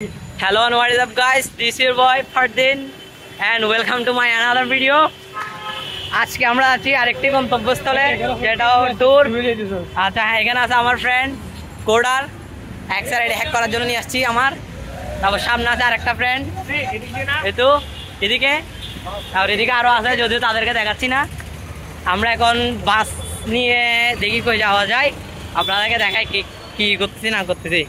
Hello and what is up guys, this is your boy Fardin and welcome to my another video. আজকে আমরা আছি আরেকটি গন্তব্যস্থলে যেটা ট্যুর। আচ্ছা এখানে আছে আমার ফ্রেন্ড কোডার, এক্সের আইডি হ্যাক করার জন্য নিয়ে আসছি আমার। তারপর সামনে আছে আরেকটা ফ্রেন্ড এতো এদিকে, আর এদিকে আরো আছে যদিও তাদেরকে দেখাচ্ছি না। আমরা এখন বাস নিয়ে দেখি কই যাওয়া যায়, আপনাদেরকে দেখাই কি কি করতেছি না করতেছি।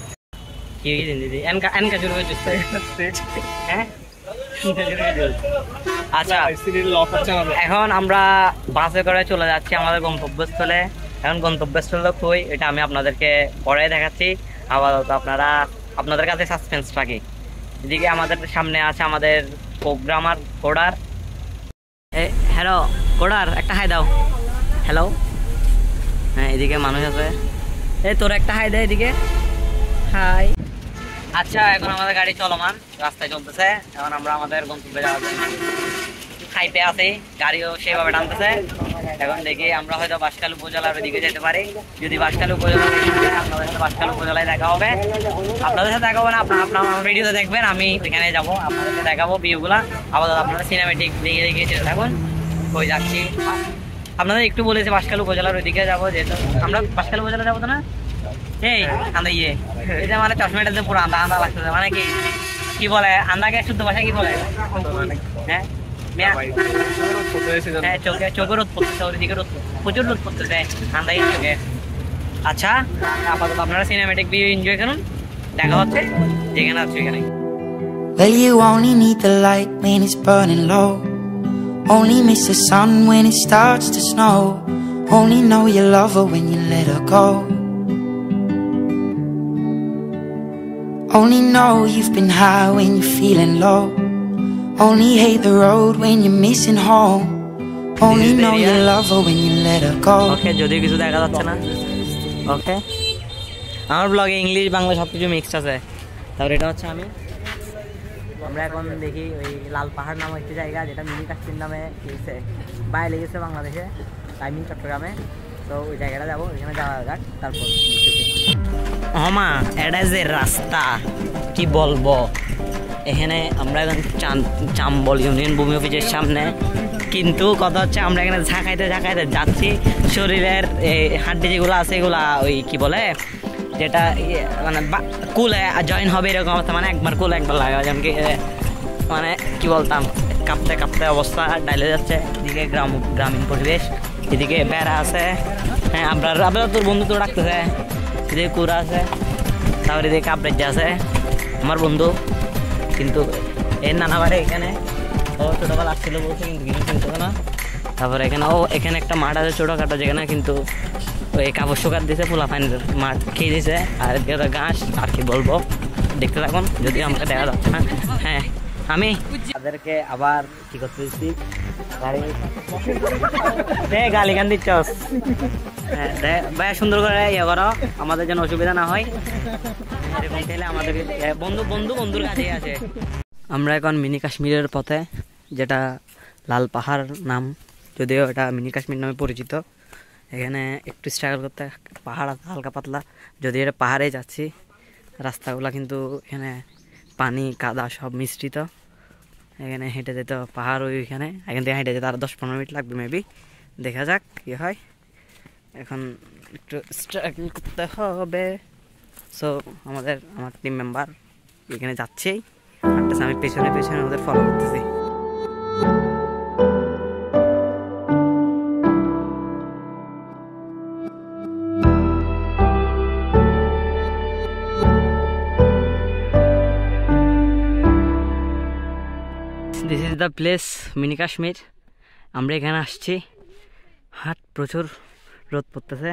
আচ্ছা এখন আমরা বাসে করে চলে যাচ্ছি আমাদের গন্তব্যস্থলে। এখন গন্তব্যস্থল কই এটা আমি আপনাদেরকে পরে দেখাচ্ছি, আপাতত আপনাদের কাছে সাসপেন্স থাকি। এদিকে আমাদের সামনে আছে আমাদের প্রোগ্রামার কোডার। হ্যালো কোডার, একটা হাই দাও। হ্যালো, হ্যাঁ এদিকে মানুষ আছে। এই তোর একটা হাই দে এদিকে, হাই। আচ্ছা এখন আমাদের গাড়ি চলমান রাস্তায় চলতেছে। এখন আমরা আমাদের গন্তব্যে যাওয়ার জন্য খাইতে আছি, গাড়িও সেভাবে টানতেছে। এখন দেখি আমরা হয়তো বাঁশখালী উপজেলার ওইদিকে যেতে পারি। যদি বাঁশখালী উপজেলা আপনাদের সাথে বাঁশখালী উপজেলায় দেখা হবে, আপনাদের সাথে দেখা হবে না, আপনারা আমার ভিডিওতে দেখবেন, আমি ওইখানে যাবো আপনাদেরকে দেখাবো ভিউগুলা। আপাতত আপনারা সিনেমেটিক দেখে দেখে যেতে থাকুন। কই যাচ্ছি আপনাদের একটু বলেছি বাঁশখালী উপজেলার ওইদিকে যাবো, যেহেতু আমরা বাঁশখালী উপজেলা যাবো তো না। এই আন্দা এটা মানে চশমাটা যে পুরো আন্দা আন্দা লাগতেছে, মানে কি বলে আন্দাকে শুদ্ধ ভাষায় কি বলে? হ্যাঁ চোখের রোদ পড়তেছে, ওদিকে রোদ প্রচুর রোদ পড়তেছে আন্দাই চোখে। আচ্ছা আপাতত আপনারা সিনেমেটিক ভিউ এনজয় করুন, দেখা হচ্ছে যেখানে আছে এখানে। Well, you only need the light when it's burning low. Only miss the sun when it starts to snow. Only know you love her when you let her go. Only know you've been high when you're feeling low. Only hate the road when you're missing home. Only know you love her when you let her go. Okay, যদি কিছু দেখা যাচ্ছে না। ওকে, আমার ব্লগে English Bangla সবকিছু mixed আছে। তারপর এটা হচ্ছে আমরা এখন দেখি ওই লাল পাহাড় নামে একটি জায়গা, যেটা মিনি কাশ্মীর নামে গেছে, বাইরে লেগেছে বাংলাদেশে, টাইমিং চট্টগ্রামে। তো ওই জায়গাটা যাবো, ওইখানে যাওয়া যাক। তারপর হমা এটা যে রাস্তা কি বলবো, এখানে আমরা এখন চাম্বল ইউনিয়ন ভূমি অফিসের সামনে, কিন্তু কথা হচ্ছে আমরা এখানে ঝাঁকাইতে ঝাঁকাইতে যাচ্ছি। শরীরের হাড্ডি যেগুলো আছে এগুলা ওই কি বলে যেটা মানে কুলে জয়েন হবে এরকম অবস্থা, মানে একবার কুলে একবার লাগা, যেমন কি মানে কি বলতাম কাঁপতে কাঁপতে অবস্থা ডাইলে যাচ্ছে। এদিকে গ্রামীণ পরিবেশ, এদিকে বেড়া আছে। হ্যাঁ আপনারা তোর বন্ধু তো ডাকতেছে, এদিকে কুড়া আছে, তারপরে এদিকে কাপড়ের আছে আমার বন্ধু, কিন্তু এর নানাবারে এখানে ও ছোটোবেলা আসছিল বলছে, কিন্তু কিছু চিনতে না। তারপরে এখানে একটা মাঠ আছে ছোটোখাটো, যেখানে কিন্তু ওই কাপড় শুকার দিয়েছে, ফুলা ফাইনের মাঠ খেয়ে দিয়েছে। আর ঘাস আর কি বলবো, দেখতে থাকুন যদি আমাকে দেখা যাচ্ছে না। হ্যাঁ আমি তাদেরকে আবার কি করতে দিচ্ছি, গালি গান দিচ্ছ। হ্যাঁ ভাইয়া সুন্দর করে ইয়ে করো, আমাদের যেন অসুবিধা না হয়। এরকম খেলে আমাদের বন্ধুর কাছে আছে। আমরা এখন মিনি কাশ্মীরের পথে, যেটা লাল পাহাড় নাম, যদিও এটা মিনি কাশ্মীর নামে পরিচিত। এখানে একটু স্ট্রাগল করতে, পাহাড় আছে হালকা পাতলা, যদি এটা পাহাড়ে যাচ্ছি। রাস্তাগুলো কিন্তু এখানে পানি কাদা সব মিশ্রিত। এখানে হেঁটে যেতে পাহাড় ওইখানে, এখান থেকে হেঁটে যেতে আরও 10-15 মিনিট লাগবে মেবি, দেখা যাক কী হয়। এখন একটু স্ট্রাগল করতে হবে। সো আমার টিম মেম্বার এখানে যাচ্ছেই, আমি পেছনে ওদের ফলো করতেছি। This is the place mini Kashmir. আমরা এখানে আসছি, প্রচুর রোদ পড়তেছে।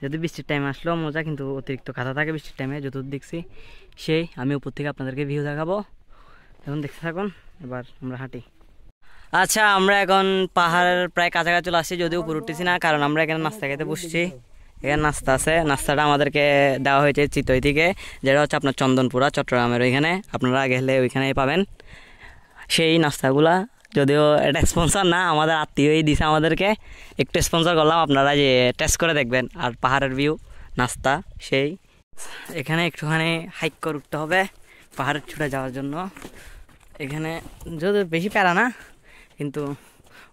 যদি বৃষ্টির টাইমে আসলেও মজা, কিন্তু অতিরিক্ত কাদা থাকে বৃষ্টির টাইমে, যতদূর দেখছি সেই। আমি উপর থেকে আপনাদেরকে ভিউ দেখাবো, এখন দেখতে থাকুন। এবার আমরা হাঁটি। আচ্ছা আমরা এখন পাহাড়ের প্রায় কাছাকাছি চলে আসছি, যদিও উপর উঠতেছি না, কারণ আমরা এখানে নাস্তা খেতে বসছি। এখানে নাস্তা আছে, নাস্তাটা আমাদেরকে দেওয়া হয়েছে চিতই থেকে, যেটা হচ্ছে আপনার চন্দনপুরা চট্টগ্রামের ওইখানে। আপনারা গেলে ওইখানেই পাবেন সেই নাস্তাগুলা। যদিও এটা স্পন্সর না, আমাদের আত্মীয়ই দিছে আমাদেরকে, একটু স্পন্সর করলাম, আপনারা যে টেস্ট করে দেখবেন। আর পাহাড়ের ভিউ, নাস্তা সেই। এখানে একটুখানি হাইক করে উঠতে হবে, পাহাড়ে ছুটে যাওয়ার জন্য। এখানে যদি বেশি প্যারা না, কিন্তু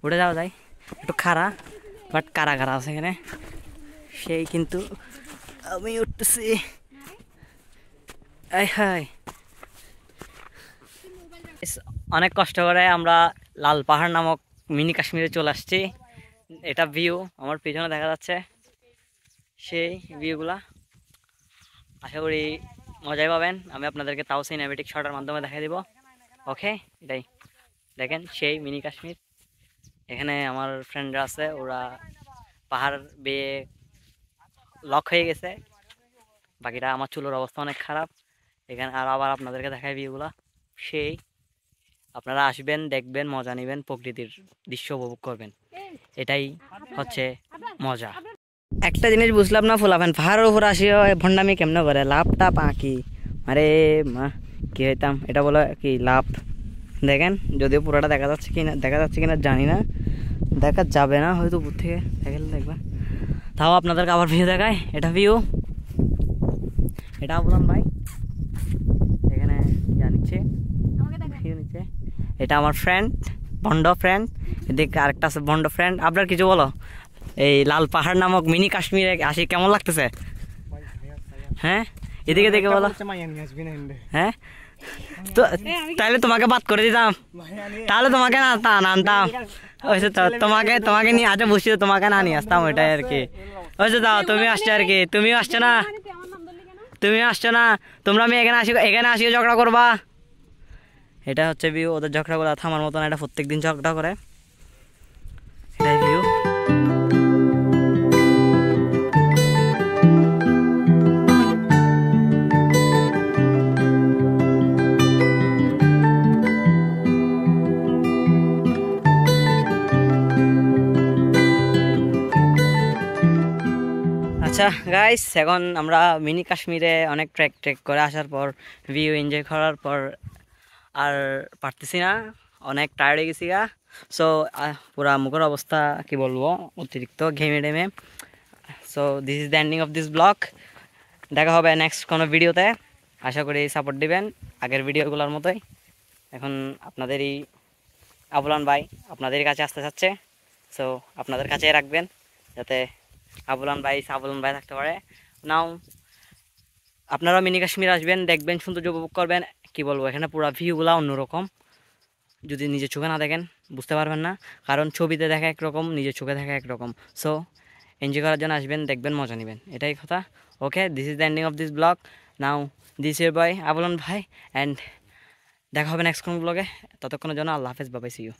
উঠে যাওয়া যায়, একটু খাড়া, বাট কারা কারা আছে এখানে সেই, কিন্তু আমি উঠতেছি। হাই, অনেক কষ্ট করে আমরা লাল পাহাড় নামক মিনি কাশ্মীরে চলে আসছি। এটা ভিউ আমার পিছনে দেখা যাচ্ছে, সেই ভিউগুলা আশা করি মজাই পাবেন। আমি আপনাদেরকে তাও সিনেমেটিক শটের মাধ্যমে দেখাই দিব। ওকে, এটাই দেখেন সেই মিনি কাশ্মীর। এখানে আমার ফ্রেন্ডরা আছে, ওরা পাহাড় বেয়ে লক হয়ে গেছে, বাকিটা আমার চুলোর অবস্থা অনেক খারাপ। এখানে আর আবার আপনাদেরকে দেখাই ভিউগুলা সেই। আপনারা আসবেন, দেখবেন, মজা নেবেন, প্রকৃতির দৃশ্য উপভোগ করবেন, এটাই হচ্ছে মজা। একটা জিনিস বুঝলাম না, ফুলাফেন পাহাড়ের উপর আসিও ভণ্ডামি কেমনে করে, লাভটা পাকি আরে মা কি হইতাম, এটা বলে কি লাভ। দেখেন যদিও পুরোটা দেখা যাচ্ছে কিনা জানি না, দেখা যাবে না হয়তো উপর থেকে দেখলে দেখবেন। তাও আপনাদেরকে আবার ভিউ দেখায়, এটা ভিউ, এটা বললাম ভাই এখানে জানিচ্ছে ভিউ নিচ্ছে। এটা আমার ফ্রেন্ড, ভন্ড ফ্রেন্ড, এদিকে আরেকটা আছে ভন্ড ফ্রেন্ড। আপনার কিছু বলো, এই লাল পাহাড় নামক মিনি কাশ্মীরে আসি কেমন লাগতেছে? হ্যাঁ, এদিকে দেখে বলো। হ্যাঁ, তো তাহলে তোমাকে বাদ করে দিতাম, তাহলে তোমাকে না আনতাম। ওইসে তো তোমাকে নিয়ে আচ্ছা বুঝছি, তোমাকে না নিয়ে আসতাম, ওইটাই আর কি। ওইসে দাও, তুমি আসছো আর কি, তুমিও আসছো না, তোমরা আমি এখানে আসিও ঝগড়া করবা। এটা হচ্ছে ভিউ, ওদের ঝগড়া করা থামার মতন, এটা প্রত্যেকদিন ঝগড়া করে, এটাই ভিউ। আচ্ছা গাইস, এখন আমরা মিনি কাশ্মীরে অনেক ট্রেক করে আসার পর, ভিউ এনজয় করার পর আর পারতেছি না, অনেক টায়ার্ড হয়ে গেছি গা। সো পুরা মুখের অবস্থা কি বলবো, অতিরিক্ত ঘেমে টেমে। So this is the ending of this blog. দেখা হবে নেক্সট কোনো ভিডিওতে, আশা করি সাপোর্ট দিবেন আগের ভিডিওগুলোর মতোই। এখন আপনাদেরই আবুলান ভাই আপনাদের কাছে আসতে চাচ্ছে, সো আপনাদের কাছেই রাখবেন যাতে আবুলান ভাই থাকতে পারে। নাও আপনারাও মিনি কাশ্মীর আসবেন, দেখবেন, সৌন্দর্য উপভোগ করবেন। কি বলবো, এখানে পুরো ভিউগুলো অন্যরকম, যদি নিজের চোখে না দেখেন বুঝতে পারবেন না, কারণ ছবিতে দেখা একরকম, নিজের চোখে দেখা একরকম। সো এনজয় করার জন্য আসবেন, দেখবেন, মজা নেবেন, এটাই কথা। Okay, this is the ending of this blog. Now this your boy Abulan ভাই, অ্যান্ড দেখা হবে নেক্সট কোন ব্লগে। ততক্ষণের জন্য আল্লাহ হাফেজ, বাই বাই, সি ইউ।